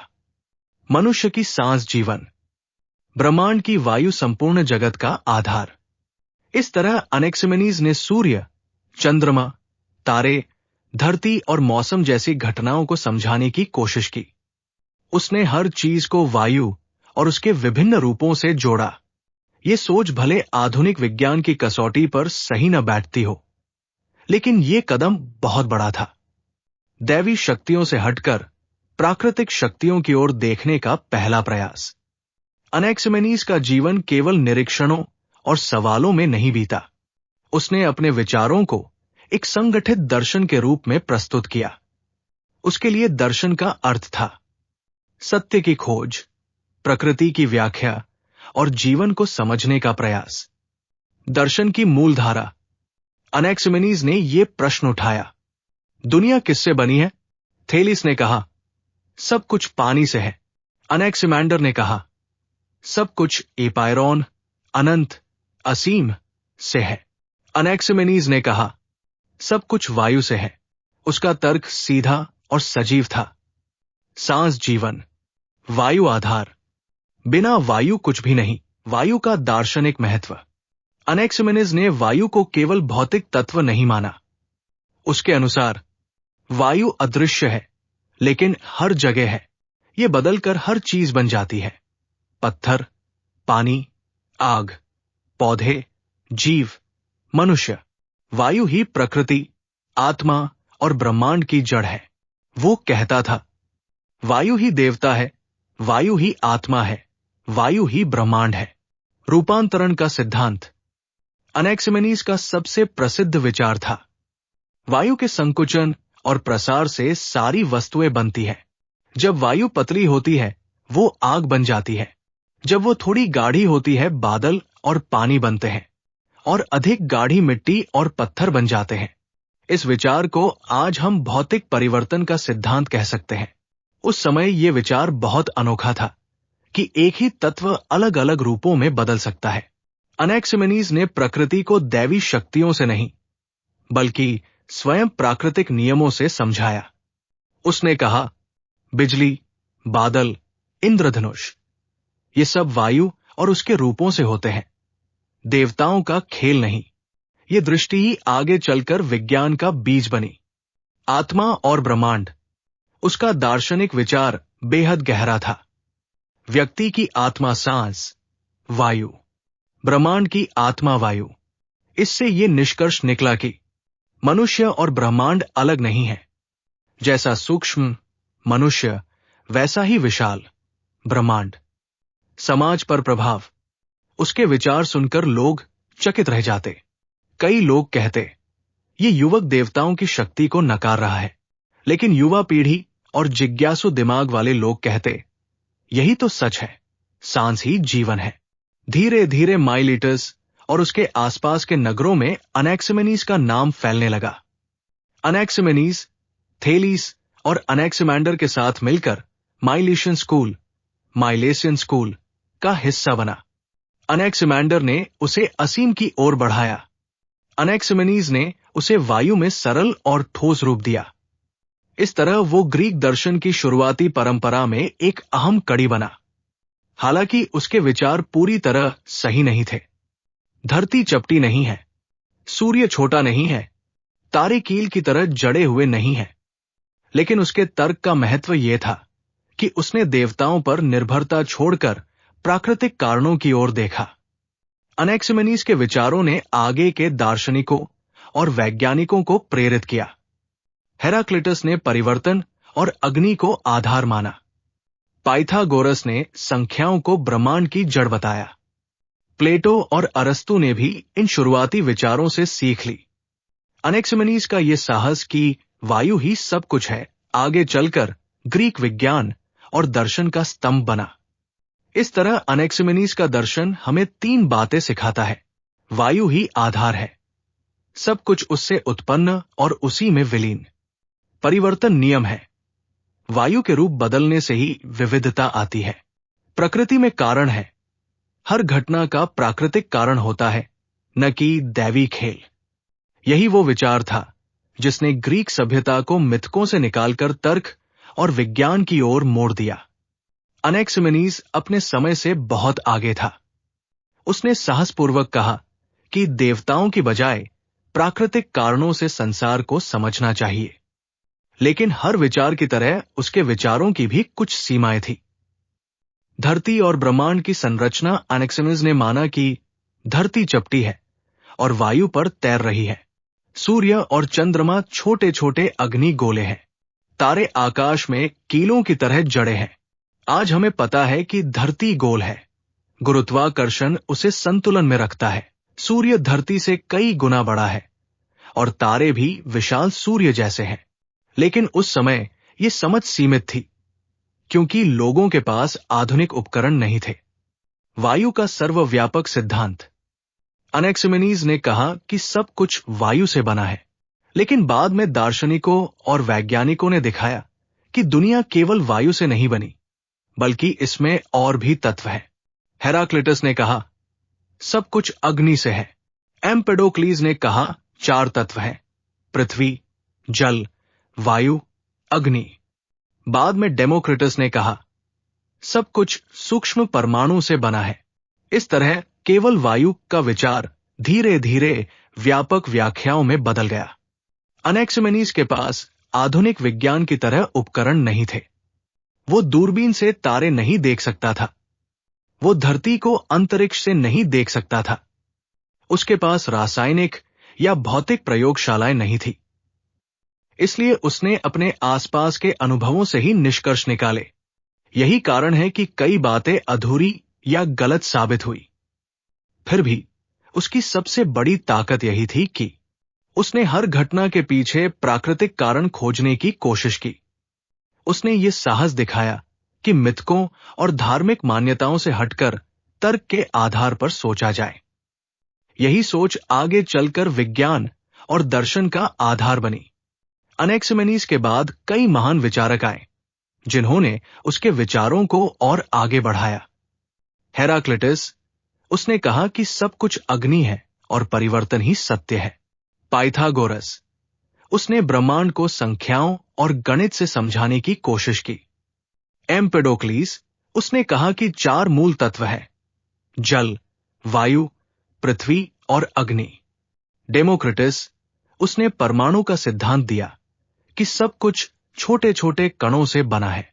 मनुष्य की सांस जीवन, ब्रह्मांड की वायु संपूर्ण जगत का आधार। इस तरह अनैक्सिमेनीज ने सूर्य, चंद्रमा, तारे, धरती और मौसम जैसी घटनाओं को समझाने की कोशिश की। उसने हर चीज को वायु और उसके विभिन्न रूपों से जोड़ा। ये सोच भले आधुनिक विज्ञान की कसौटी पर सही न बैठती हो, लेकिन ये कदम बहुत बड़ा था। दैवी शक्तियों से हटकर प्राकृतिक शक्तियों की ओर देखने का पहला प्रयास। अनैक्सिमेनीज का जीवन केवल निरीक्षणों और सवालों में नहीं बीता। उसने अपने विचारों को एक संगठित दर्शन के रूप में प्रस्तुत किया। उसके लिए दर्शन का अर्थ था सत्य की खोज, प्रकृति की व्याख्या और जीवन को समझने का प्रयास। दर्शन की मूलधारा। अनैक्सिमेनीज ने यह प्रश्न उठाया, दुनिया किससे बनी है? थेलिस ने कहा, सब कुछ पानी से है। अनैक्सिमैंडर ने कहा, सब कुछ एपायरॉन, अनंत, असीम से है। अनैक्सिमेनीज ने कहा, सब कुछ वायु से है। उसका तर्क सीधा और सजीव था। सांस जीवन, वायु आधार, बिना वायु कुछ भी नहीं। वायु का दार्शनिक महत्व। अनैक्सिमेनीज ने वायु को केवल भौतिक तत्व नहीं माना। उसके अनुसार वायु अदृश्य है, लेकिन हर जगह है। यह बदलकर हर चीज बन जाती है। पत्थर, पानी, आग, पौधे, जीव, मनुष्य। वायु ही प्रकृति, आत्मा और ब्रह्मांड की जड़ है। वो कहता था, वायु ही देवता है, वायु ही आत्मा है, वायु ही ब्रह्मांड है। रूपांतरण का सिद्धांत अनैक्सिमेनीज का सबसे प्रसिद्ध विचार था। वायु के संकुचन और प्रसार से सारी वस्तुएं बनती हैं। जब वायु पतली होती है, वो आग बन जाती है। जब वो थोड़ी गाढ़ी होती है, बादल और पानी बनते हैं, और अधिक गाढ़ी मिट्टी और पत्थर बन जाते हैं। इस विचार को आज हम भौतिक परिवर्तन का सिद्धांत कह सकते हैं। उस समय यह विचार बहुत अनोखा था कि एक ही तत्व अलग अलग रूपों में बदल सकता है। अनैक्सिमेनीज ने प्रकृति को दैवी शक्तियों से नहीं, बल्कि स्वयं प्राकृतिक नियमों से समझाया। उसने कहा, बिजली, बादल, इंद्रधनुष, ये सब वायु और उसके रूपों से होते हैं, देवताओं का खेल नहीं। ये दृष्टि ही आगे चलकर विज्ञान का बीज बनी। आत्मा और ब्रह्मांड। उसका दार्शनिक विचार बेहद गहरा था। व्यक्ति की आत्मा सांस, वायु, ब्रह्मांड की आत्मा वायु। इससे यह निष्कर्ष निकला कि मनुष्य और ब्रह्मांड अलग नहीं है। जैसा सूक्ष्म मनुष्य, वैसा ही विशाल ब्रह्मांड। समाज पर प्रभाव। उसके विचार सुनकर लोग चकित रह जाते। कई लोग कहते, ये युवक देवताओं की शक्ति को नकार रहा है, लेकिन युवा पीढ़ी और जिज्ञासु दिमाग वाले लोग कहते, यही तो सच है, सांस ही जीवन है। धीरे धीरे माइलीटस और उसके आसपास के नगरों में अनैक्सिमेनीज का नाम फैलने लगा। अनैक्सिमेनीज, थेलिस और अनैक्सिमैंडर के साथ मिलकर माइलेशियन स्कूल, माइलेशियन स्कूल का हिस्सा बना। अनैक्सिमैंडर ने उसे असीम की ओर बढ़ाया। अनैक्सिमेनीज ने उसे वायु में सरल और ठोस रूप दिया। इस तरह वो ग्रीक दर्शन की शुरुआती परंपरा में एक अहम कड़ी बना। हालांकि उसके विचार पूरी तरह सही नहीं थे। धरती चपटी नहीं है, सूर्य छोटा नहीं है तारे कील की तरह जड़े हुए नहीं हैं, लेकिन उसके तर्क का महत्व यह था कि उसने देवताओं पर निर्भरता छोड़कर प्राकृतिक कारणों की ओर देखा। अनैक्सिमेनीज के विचारों ने आगे के दार्शनिकों और वैज्ञानिकों को प्रेरित किया। हेराक्लिटस ने परिवर्तन और अग्नि को आधार माना। पाइथागोरस ने संख्याओं को ब्रह्मांड की जड़ बताया। प्लेटो और अरस्तु ने भी इन शुरुआती विचारों से सीख ली। अनैक्सिमेनीज का यह साहस कि वायु ही सब कुछ है, आगे चलकर ग्रीक विज्ञान और दर्शन का स्तंभ बना। इस तरह अनैक्सिमेनीज का दर्शन हमें 3 बातें सिखाता है। वायु ही आधार है, सब कुछ उससे उत्पन्न और उसी में विलीन। परिवर्तन नियम है, वायु के रूप बदलने से ही विविधता आती है। प्रकृति में कारण है, हर घटना का प्राकृतिक कारण होता है, न कि दैवी खेल। यही वो विचार था जिसने ग्रीक सभ्यता को मिथकों से निकालकर तर्क और विज्ञान की ओर मोड़ दिया। अनैक्सिमेनीज अपने समय से बहुत आगे था। उसने साहसपूर्वक कहा कि देवताओं की बजाय प्राकृतिक कारणों से संसार को समझना चाहिए। लेकिन हर विचार की तरह उसके विचारों की भी कुछ सीमाएं थी। धरती और ब्रह्मांड की संरचना अनैक्सिमेनीज ने माना कि धरती चपटी है और वायु पर तैर रही है। सूर्य और चंद्रमा छोटे छोटे अग्नि गोले हैं। तारे आकाश में कीलों की तरह जड़े हैं। आज हमें पता है कि धरती गोल है, गुरुत्वाकर्षण उसे संतुलन में रखता है। सूर्य धरती से कई गुना बड़ा है और तारे भी विशाल सूर्य जैसे हैं। लेकिन उस समय यह समझ सीमित थी, क्योंकि लोगों के पास आधुनिक उपकरण नहीं थे। वायु का सर्वव्यापक सिद्धांत। अनैक्सिमेनीज ने कहा कि सब कुछ वायु से बना है, लेकिन बाद में दार्शनिकों और वैज्ञानिकों ने दिखाया कि दुनिया केवल वायु से नहीं बनी, बल्कि इसमें और भी तत्व हैं। हेराक्लिटस ने कहा सब कुछ अग्नि से है। एम्पेडोक्लीज ने कहा 4 तत्व हैं, पृथ्वी, जल, वायु, अग्नि। बाद में डेमोक्रिटस ने कहा सब कुछ सूक्ष्म परमाणु से बना है। इस तरह केवल वायु का विचार धीरे धीरे व्यापक व्याख्याओं में बदल गया। अनैक्सिमेनीज के पास आधुनिक विज्ञान की तरह उपकरण नहीं थे। वो दूरबीन से तारे नहीं देख सकता था, वो धरती को अंतरिक्ष से नहीं देख सकता था। उसके पास रासायनिक या भौतिक प्रयोगशालाएं नहीं थी। इसलिए उसने अपने आसपास के अनुभवों से ही निष्कर्ष निकाले। यही कारण है कि कई बातें अधूरी या गलत साबित हुई। फिर भी उसकी सबसे बड़ी ताकत यही थी कि उसने हर घटना के पीछे प्राकृतिक कारण खोजने की कोशिश की। उसने ये साहस दिखाया कि मिथकों और धार्मिक मान्यताओं से हटकर तर्क के आधार पर सोचा जाए। यही सोच आगे चलकर विज्ञान और दर्शन का आधार बनी। अनैक्सिमेनीज के बाद कई महान विचारक आए, जिन्होंने उसके विचारों को और आगे बढ़ाया। हेराक्लिटस, उसने कहा कि सब कुछ अग्नि है और परिवर्तन ही सत्य है। पाइथागोरस, उसने ब्रह्मांड को संख्याओं और गणित से समझाने की कोशिश की। एम्पेडोक्लीस, उसने कहा कि 4 मूल तत्व हैं, जल, वायु, पृथ्वी और अग्नि। डेमोक्रिटस, उसने परमाणु का सिद्धांत दिया कि सब कुछ छोटे छोटे कणों से बना है।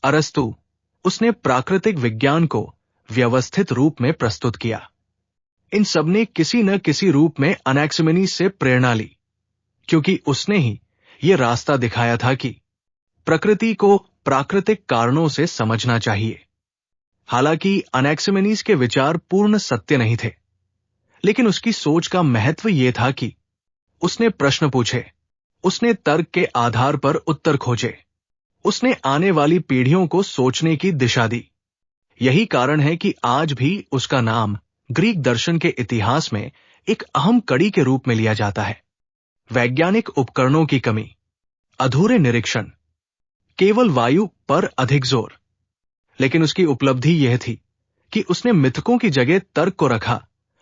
अरस्तु, उसने प्राकृतिक विज्ञान को व्यवस्थित रूप में प्रस्तुत किया। इन सबने किसी न किसी रूप में अनैक्सिमेनीज से प्रेरणा ली, क्योंकि उसने ही यह रास्ता दिखाया था कि प्रकृति को प्राकृतिक कारणों से समझना चाहिए। हालांकि अनैक्सिमेनीज के विचार पूर्ण सत्य नहीं थे, लेकिन उसकी सोच का महत्व यह था कि उसने प्रश्न पूछे, उसने तर्क के आधार पर उत्तर खोजे, उसने आने वाली पीढ़ियों को सोचने की दिशा दी। यही कारण है कि आज भी उसका नाम ग्रीक दर्शन के इतिहास में एक अहम कड़ी के रूप में लिया जाता है। वैज्ञानिक उपकरणों की कमी, अधूरे निरीक्षण, केवल वायु पर अधिक जोर। लेकिन उसकी उपलब्धि यह थी कि उसने मिथकों की जगह तर्क को रखा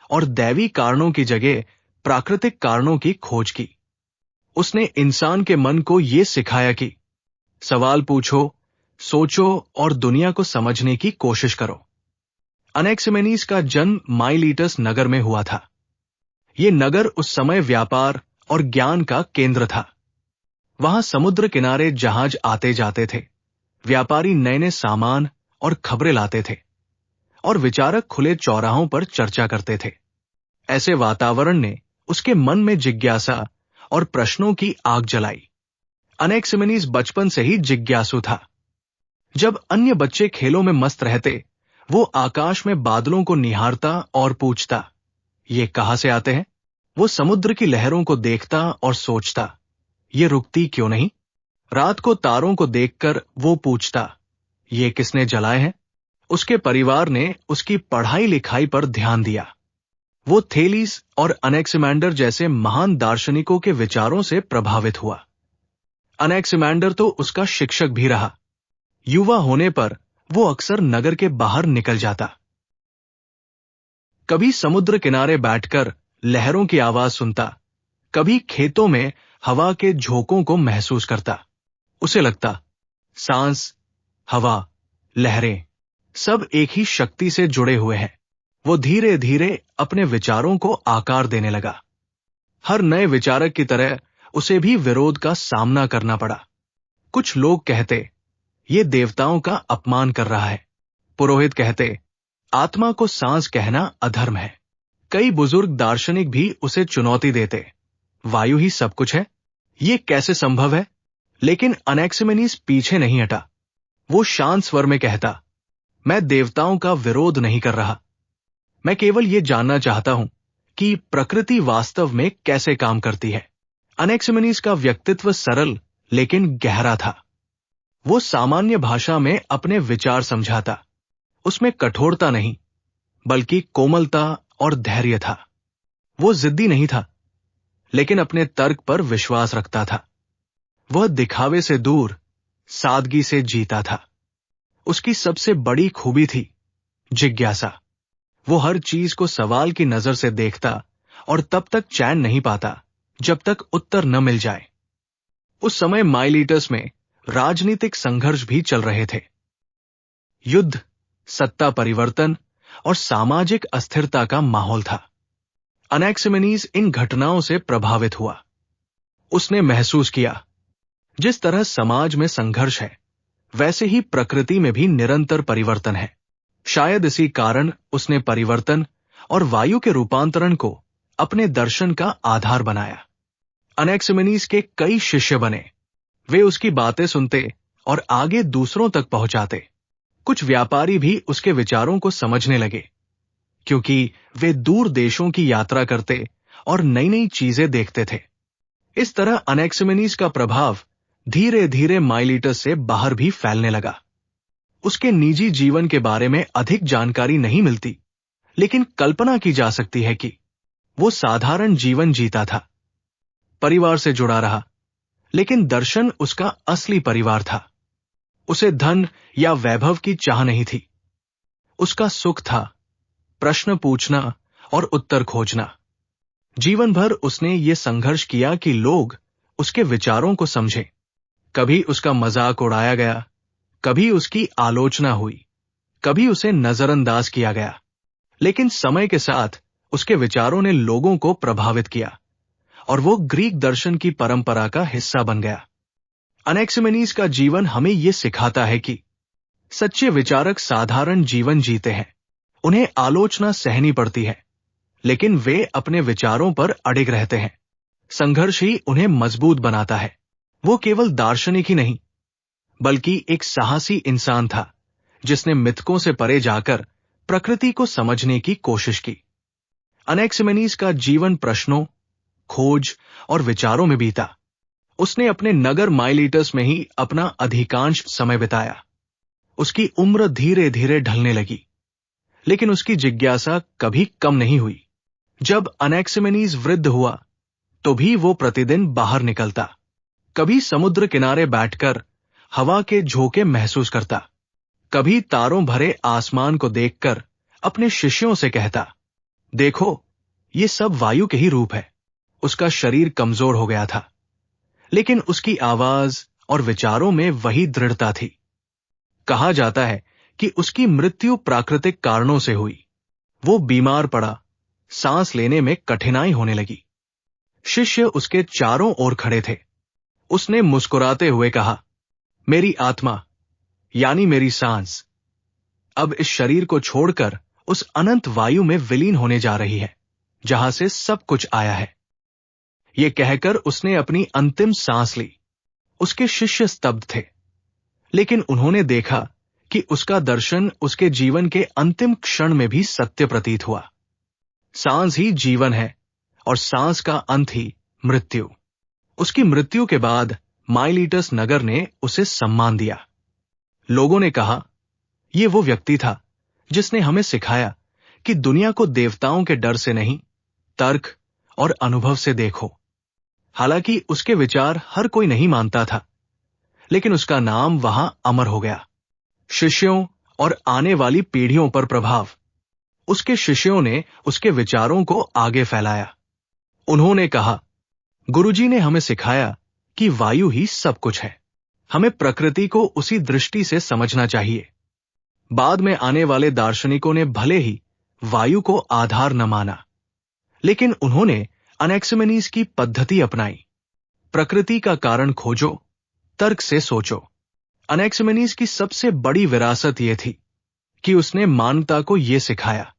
और दैवी कारणों की जगह प्राकृतिक कारणों की खोज की। उसने इंसान के मन को यह सिखाया कि सवाल पूछो, सोचो और दुनिया को समझने की कोशिश करो। अनैक्सिमेनीज का जन्म माइलीटस नगर में हुआ था। यह नगर उस समय व्यापार और ज्ञान का केंद्र था। वहां समुद्र किनारे जहाज आते जाते थे, व्यापारी नए नए सामान और खबरें लाते थे, और विचारक खुले चौराहों पर चर्चा करते थे। ऐसे वातावरण ने उसके मन में जिज्ञासा और प्रश्नों की आग जलाई। अनैक्सिमेनीज बचपन से ही जिज्ञासु था। जब अन्य बच्चे खेलों में मस्त रहते, वो आकाश में बादलों को निहारता और पूछता, ये कहां से आते हैं? वो समुद्र की लहरों को देखता और सोचता, ये रुकती क्यों नहीं? रात को तारों को देखकर वो पूछता, ये किसने जलाए हैं? उसके परिवार ने उसकी पढ़ाई लिखाई पर ध्यान दिया। वो थेलीस और अनैक्सिमैंडर जैसे महान दार्शनिकों के विचारों से प्रभावित हुआ। अनैक्सिमैंडर तो उसका शिक्षक भी रहा। युवा होने पर वो अक्सर नगर के बाहर निकल जाता। कभी समुद्र किनारे बैठकर लहरों की आवाज सुनता, कभी खेतों में हवा के झोंकों को महसूस करता। उसे लगता, सांस, हवा, लहरें सब एक ही शक्ति से जुड़े हुए हैं। वो धीरे धीरे अपने विचारों को आकार देने लगा। हर नए विचारक की तरह उसे भी विरोध का सामना करना पड़ा। कुछ लोग कहते, ये देवताओं का अपमान कर रहा है। पुरोहित कहते, आत्मा को सांस कहना अधर्म है। कई बुजुर्ग दार्शनिक भी उसे चुनौती देते, वायु ही सब कुछ है, ये कैसे संभव है? लेकिन अनैक्सिमेनीज पीछे नहीं हटा। वो शांत स्वर में कहता, मैं देवताओं का विरोध नहीं कर रहा। मैं केवल ये जानना चाहता हूं कि प्रकृति वास्तव में कैसे काम करती है। अनैक्सिमेनीज का व्यक्तित्व सरल लेकिन गहरा था। वो सामान्य भाषा में अपने विचार समझाता। उसमें कठोरता नहीं, बल्कि कोमलता और धैर्य था। वो जिद्दी नहीं था, लेकिन अपने तर्क पर विश्वास रखता था। वह दिखावे से दूर सादगी से जीता था। उसकी सबसे बड़ी खूबी थी जिज्ञासा। वो हर चीज को सवाल की नजर से देखता और तब तक चैन नहीं पाता जब तक उत्तर न मिल जाए। उस समय माइलीटस में राजनीतिक संघर्ष भी चल रहे थे। युद्ध, सत्ता परिवर्तन और सामाजिक अस्थिरता का माहौल था। अनैक्सिमेनीज इन घटनाओं से प्रभावित हुआ। उसने महसूस किया, जिस तरह समाज में संघर्ष है, वैसे ही प्रकृति में भी निरंतर परिवर्तन है। शायद इसी कारण उसने परिवर्तन और वायु के रूपांतरण को अपने दर्शन का आधार बनाया। अनैक्सिमेनीज के कई शिष्य बने। वे उसकी बातें सुनते और आगे दूसरों तक पहुंचाते। कुछ व्यापारी भी उसके विचारों को समझने लगे, क्योंकि वे दूर देशों की यात्रा करते और नई नई चीजें देखते थे। इस तरह अनैक्सिमेनीज का प्रभाव धीरे धीरे माइलीटस से बाहर भी फैलने लगा। उसके निजी जीवन के बारे में अधिक जानकारी नहीं मिलती, लेकिन कल्पना की जा सकती है कि वो साधारण जीवन जीता था। परिवार से जुड़ा रहा, लेकिन दर्शन उसका असली परिवार था। उसे धन या वैभव की चाह नहीं थी। उसका सुख था प्रश्न पूछना और उत्तर खोजना। जीवन भर उसने ये संघर्ष किया कि लोग उसके विचारों को समझें। कभी उसका मजाक उड़ाया गया, कभी उसकी आलोचना हुई, कभी उसे नजरअंदाज किया गया, लेकिन समय के साथ उसके विचारों ने लोगों को प्रभावित किया और वो ग्रीक दर्शन की परंपरा का हिस्सा बन गया। अनैक्सिमेनीज का जीवन हमें यह सिखाता है कि सच्चे विचारक साधारण जीवन जीते हैं। उन्हें आलोचना सहनी पड़ती है, लेकिन वे अपने विचारों पर अडिग रहते हैं। संघर्ष ही उन्हें मजबूत बनाता है। वो केवल दार्शनिक ही नहीं, बल्कि एक साहसी इंसान था, जिसने मिथकों से परे जाकर प्रकृति को समझने की कोशिश की। अनैक्सिमेनीज का जीवन प्रश्नों, खोज और विचारों में बीता। उसने अपने नगर माइलीटस में ही अपना अधिकांश समय बिताया। उसकी उम्र धीरे धीरे ढलने लगी, लेकिन उसकी जिज्ञासा कभी कम नहीं हुई। जब अनैक्सिमेनीज वृद्ध हुआ, तो भी वो प्रतिदिन बाहर निकलता। कभी समुद्र किनारे बैठकर हवा के झोंके महसूस करता, कभी तारों भरे आसमान को देखकर अपने शिष्यों से कहता, देखो, ये सब वायु के ही रूप है। उसका शरीर कमजोर हो गया था, लेकिन उसकी आवाज और विचारों में वही दृढ़ता थी। कहा जाता है कि उसकी मृत्यु प्राकृतिक कारणों से हुई। वो बीमार पड़ा, सांस लेने में कठिनाई होने लगी। शिष्य उसके चारों ओर खड़े थे। उसने मुस्कुराते हुए कहा, मेरी आत्मा यानी मेरी सांस अब इस शरीर को छोड़कर उस अनंत वायु में विलीन होने जा रही है जहां से सब कुछ आया है। यह कहकर उसने अपनी अंतिम सांस ली। उसके शिष्य स्तब्ध थे, लेकिन उन्होंने देखा कि उसका दर्शन उसके जीवन के अंतिम क्षण में भी सत्य प्रतीत हुआ। सांस ही जीवन है और सांस का अंत ही मृत्यु। उसकी मृत्यु के बाद माइलीटस नगर ने उसे सम्मान दिया। लोगों ने कहा, यह वो व्यक्ति था जिसने हमें सिखाया कि दुनिया को देवताओं के डर से नहीं, तर्क और अनुभव से देखो। हालांकि उसके विचार हर कोई नहीं मानता था, लेकिन उसका नाम वहां अमर हो गया। शिष्यों और आने वाली पीढ़ियों पर प्रभाव। उसके शिष्यों ने उसके विचारों को आगे फैलाया। उन्होंने कहा, गुरुजी ने हमें सिखाया कि वायु ही सब कुछ है। हमें प्रकृति को उसी दृष्टि से समझना चाहिए। बाद में आने वाले दार्शनिकों ने भले ही वायु को आधार न माना, लेकिन उन्होंने अनैक्सिमेनीज की पद्धति अपनाई। प्रकृति का कारण खोजो, तर्क से सोचो। अनैक्सिमेनीज की सबसे बड़ी विरासत यह थी कि उसने मानवता को यह सिखाया,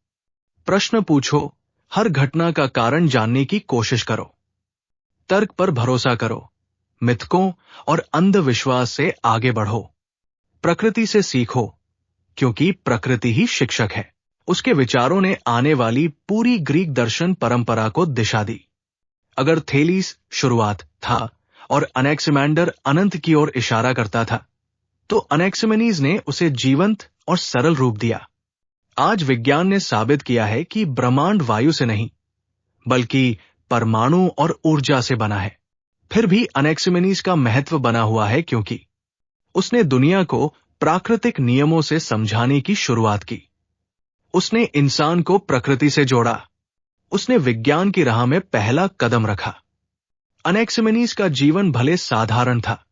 प्रश्न पूछो, हर घटना का कारण जानने की कोशिश करो, तर्क पर भरोसा करो, मिथकों और अंधविश्वास से आगे बढ़ो, प्रकृति से सीखो, क्योंकि प्रकृति ही शिक्षक है। उसके विचारों ने आने वाली पूरी ग्रीक दर्शन परंपरा को दिशा दी। अगर थेलीस शुरुआत था और अनैक्सिमैंडर अनंत की ओर इशारा करता था, तो अनैक्सिमेनीज ने उसे जीवंत और सरल रूप दिया। आज विज्ञान ने साबित किया है कि ब्रह्मांड वायु से नहीं, बल्कि परमाणु और ऊर्जा से बना है। फिर भी अनैक्सिमेनीज का महत्व बना हुआ है क्योंकि उसने दुनिया को प्राकृतिक नियमों से समझाने की शुरुआत की। उसने इंसान को प्रकृति से जोड़ा। उसने विज्ञान की राह में पहला कदम रखा। अनैक्सिमेनीज का जीवन भले साधारण था,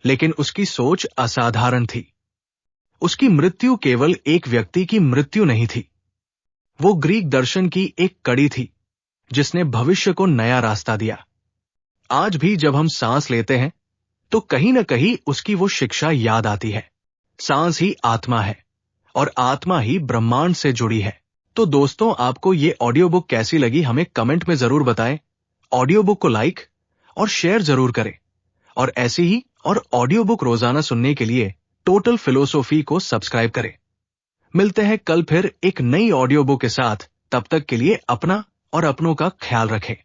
लेकिन उसकी सोच असाधारण थी। उसकी मृत्यु केवल एक व्यक्ति की मृत्यु नहीं थी, वो ग्रीक दर्शन की एक कड़ी थी जिसने भविष्य को नया रास्ता दिया। आज भी जब हम सांस लेते हैं तो कहीं न कहीं उसकी वो शिक्षा याद आती है। सांस ही आत्मा है और आत्मा ही ब्रह्मांड से जुड़ी है। तो दोस्तों, आपको ये ऑडियो बुक कैसी लगी हमें कमेंट में जरूर बताएं। ऑडियो बुक को लाइक और शेयर जरूर करें और ऐसी ही और ऑडियो बुक रोजाना सुनने के लिए टोटल फिलोसॉफी को सब्सक्राइब करें। मिलते हैं कल फिर एक नई ऑडियो बुक के साथ। तब तक के लिए अपना और अपनों का ख्याल रखें।